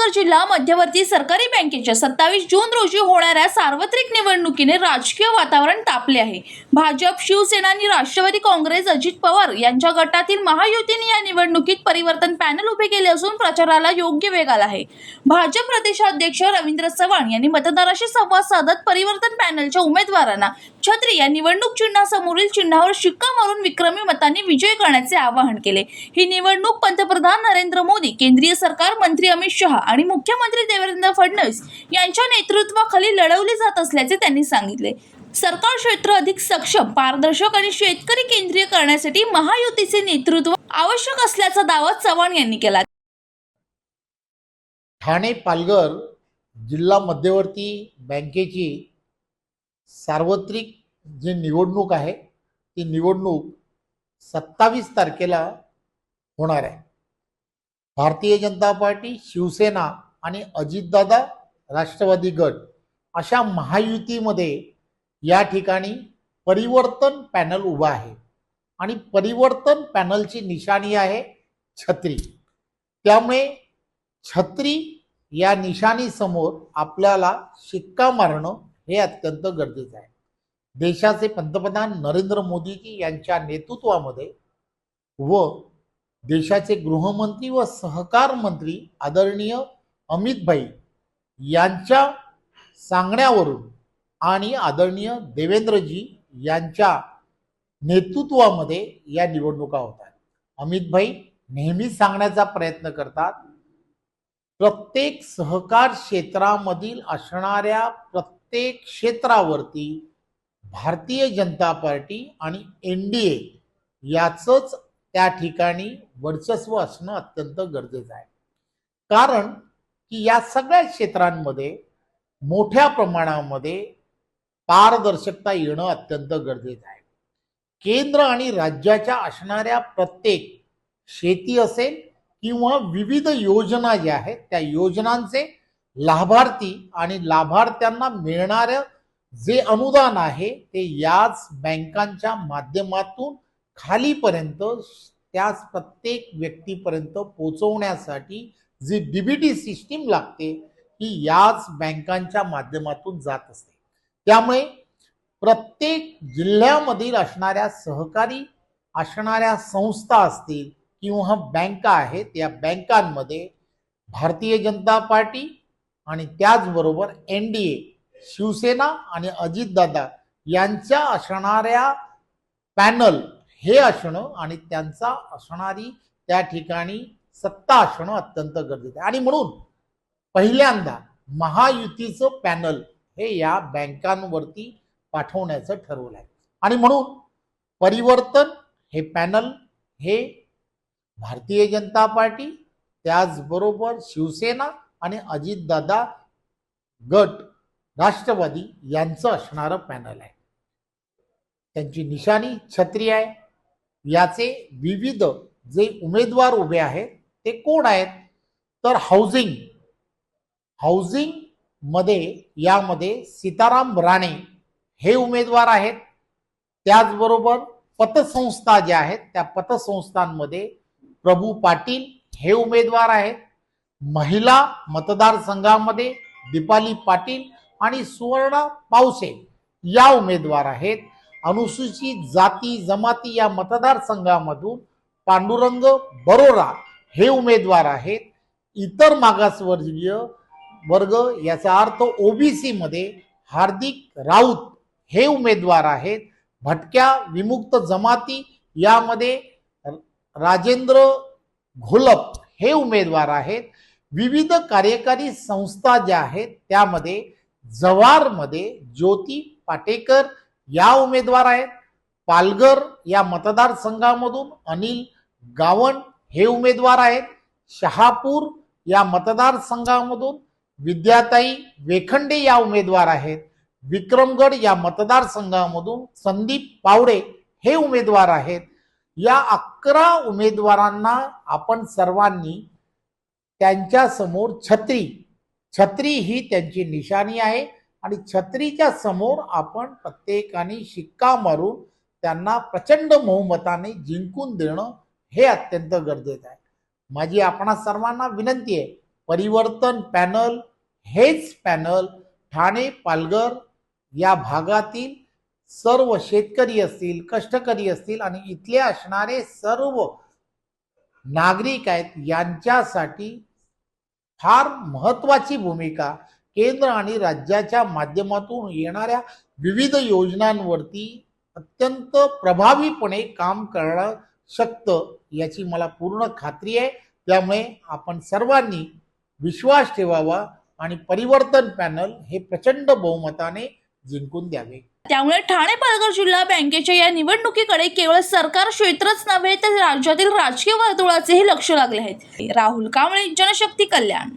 अहमदनगर जिल्हा मध्यवर्ती सरकारी बँकेच्या 27 जून रोजी होणाऱ्या सार्वत्रिक निवडणुकीने राजकीय वातावरण तापले आहे। भाजप, शिवसेना आणि राष्ट्रवादी काँग्रेस अजित पवार यांच्या गटातील महायुतीने या निवडणुकीत परिवर्तन पॅनल उभे केले असून प्रचाराला योग्य वेग आला आहे। भाजप प्रदेशाध्यक्ष रवींद्र चव्हाण यांनी मतदाराशी संवाद साधत परिवर्तन पॅनलच्या उमेदवारांना छत्री या निवडणूक चिन्हासमोरील चिन्हावर शिक्का मारून विक्रमी मतांनी विजय करण्याचे आवाहन केले। ही निवडणूक पंतप्रधान नरेंद्र मोदी, केंद्रीय सरकार मंत्री अमित शहा आणि मुख्यमंत्री देवेंद्र फडणवीस यांच्या नेतृत्वाखाली लढवली जात असल्याचे त्यांनी सांगितले। सरकार क्षेत्र अधिक सक्षम, पारदर्शक आणि शेतकरी केंद्रीय करण्यासाठी महायुतीचे नेतृत्व आवश्यक असल्याचा दावा चव्हाण यांनी केला। ठाणे पालघर जिल्हा मध्यवर्ती बँकेची सार्वत्रिक जी निवडणूक आहे ती निवडणूक 27 तारखेला होणार आहे। भारतीय जनता पार्टी, शिवसेना आणि अजितदादा राष्ट्रवादी गट अशा महायुतीमध्ये या ठिकाणी परिवर्तन पॅनल उभा आहे आणि परिवर्तन पॅनलची निशाणी आहे छत्री। त्यामुळे छत्री या निशाणी समोर आपल्याला शिक्का मारणं हे अत्यंत गरजेचं आहे। देशाचे पंतप्रधान नरेंद्र मोदीजी यांच्या नेतृत्वामध्ये व देशाचे गृहमंत्री व सहकार मंत्री आदरणीय अमित भाई यांच्या सांगण्यावरून आणि आदरणीय देवेंद्रजी यांच्या नेतृत्वामध्ये या निवडणुका होतात। अमित भाई नेहमी सांगण्याचा प्रयत्न करतात, प्रत्येक सहकार क्षेत्रामधील असणाऱ्या प्रत्येक क्षेत्रावरती भारतीय जनता पार्टी आणि एनडीए याचंच त्या ठिकाणी वर्चस्व असणं अत्यंत गरजेचं आहे। कारण की या सगळ्या क्षेत्रांमध्ये मोठ्या प्रमाणामध्ये पारदर्शकता येणं अत्यंत गरजेचं आहे। केंद्र आणि राज्याच्या असणाऱ्या प्रत्येक शेती असेल किंवा विविध योजना ज्या आहेत त्या योजनांचे लाभार्थी आणि लाभार्थ्यांना मिळणारं जे अनुदान आहे ते याच बँकांच्या माध्यमातून खालीपर्यंत त्याच प्रत्येक व्यक्तीपर्यंत पोहोचवण्यासाठी जी डीबीटी सिस्टीम लागते ही याच बँकांच्या माध्यमातून जात असते। त्यामुळे प्रत्येक जिल्ह्यामधील असणाऱ्या सहकारी असणाऱ्या संस्था असतील किंवा बँका आहेत या बँकांमध्ये भारतीय जनता पार्टी आणि त्याचबरोबर एनडीए, शिवसेना आणि अजितदादा यांच्या असणाऱ्या पॅनल हे असणं आणि त्यांचा असणारी त्या ठिकाणी सत्ता असणं अत्यंत गरजेचं आहे। आणि म्हणून पहिल्यांदा महायुतीचं पॅनल हे या बँकांवरती पाठवण्याचं ठरवलं आहे आणि म्हणून परिवर्तन हे पॅनल हे भारतीय जनता पार्टी, त्याचबरोबर शिवसेना आणि अजितदादा गट राष्ट्रवादी यांचं असणारं पॅनल आहे। त्यांची निशाणी छत्री आहे। याचे विविध जे उमेदवार उभे आहेत ते कोण आहेत तर हाऊसिंग मध्ये यामध्ये सीताराम राणे हे उमेदवार आहेत। त्याचबरोबर पतसंस्था ज्या आहेत त्या पतसंस्थांमध्ये प्रभू पाटील हे उमेदवार आहेत। महिला मतदारसंघामध्ये दीपाली पाटील आणि सुवर्णा पावसे या उमेदवार आहेत। अनुसूचित जाती जमाती या मतदारसंघामधून पांडुरंग बरोरा हे उमेदवार आहेत। इतर मागासवर्गीय वर्ग याचा अर्थ ओबीसी मध्ये हार्दिक राऊत हे उमेदवार आहेत। भटक्या विमुक्त जमाती यामध्ये राजेंद्र घोलप हे उमेदवार आहेत। विविध कार्यकारी संस्था ज्या आहेत त्यामध्ये जव्हारमध्ये ज्योती पाटेकर या उमेदवार आहेत। पालघर या मतदारसंघामधून अनिल गावण हे उमेदवार आहेत। शहापूर या मतदारसंघामधून विद्याताई वेखंडे या उमेदवार आहेत। विक्रमगड या मतदारसंघामधून संदीप पावडे हे उमेदवार आहेत। या 11 उमेदवारांना आपण सर्वांनी त्यांच्या समोर छत्री ही त्यांची निशाणी आहे आणि छत्रीच्या समोर आपण प्रत्येकाने शिक्का मारून त्यांना प्रचंड बहुमताने जिंकून देणं हे अत्यंत गरजेचं आहे। माझी आपणा सर्वांना विनंती आहे परिवर्तन पॅनल हेच पॅनल ठाणे पालघर या भागातील सर्व शेतकरी असतील, कष्टकरी असतील आणि इथले असणारे सर्व नागरिक आहेत यांच्यासाठी फार महत्वाची भूमिका केंद्र आणि राज्याच्या माध्यमातून येणाऱ्या विविध योजनांवरती अत्यंत प्रभावीपणे काम करणं शकतं याची मला पूर्ण खात्री आहे. त्यामुळे आपण सर्वांनी विश्वास ठेवावा आणि परिवर्तन पॅनल हे प्रचंड बहुमताने जिंकून द्यावे. त्यामुळे ठाणे पालघर जिल्हा बँकेच्या या निवडणुकीकडे केवळ सरकार क्षेत्रच नव्हे तर राज्यातील राजकीय वर्तुळाचेही लक्ष लागले आहे. राहुल कांबळे, जनशक्ती कल्याण.